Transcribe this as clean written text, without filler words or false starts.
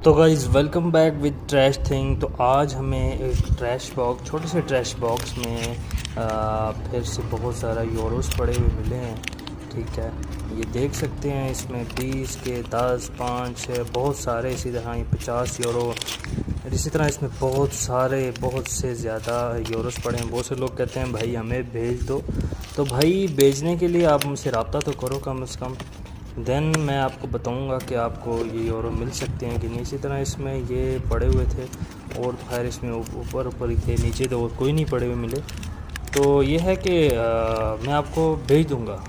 तो guys welcome back with trash thing. तो आज हमें एक ट्रैश बॉक्स, छोटे से ट्रैश बॉक्स में फिर से बहुत सारा यूरोस पड़े हुए मिले हैं। ठीक है, ये देख सकते हैं इसमें 20 के 10, 5 बहुत सारे, इसी तरह ये 50 यूरो, इसी तरह इसमें बहुत से ज़्यादा यूरोस पड़े हैं। बहुत से लोग कहते हैं भाई हमें भेज दो, तो भाई भेजने के लिए आप मुझसे रब्ता तो करो कम से कम, देन मैं आपको बताऊंगा कि आपको ये यूरो मिल सकते हैं कि नहीं। इसी तरह इसमें ये पड़े हुए थे और खैर इसमें ऊपर ही थे, नीचे तो और कोई नहीं पड़े हुए मिले। तो ये है कि मैं आपको भेज दूंगा।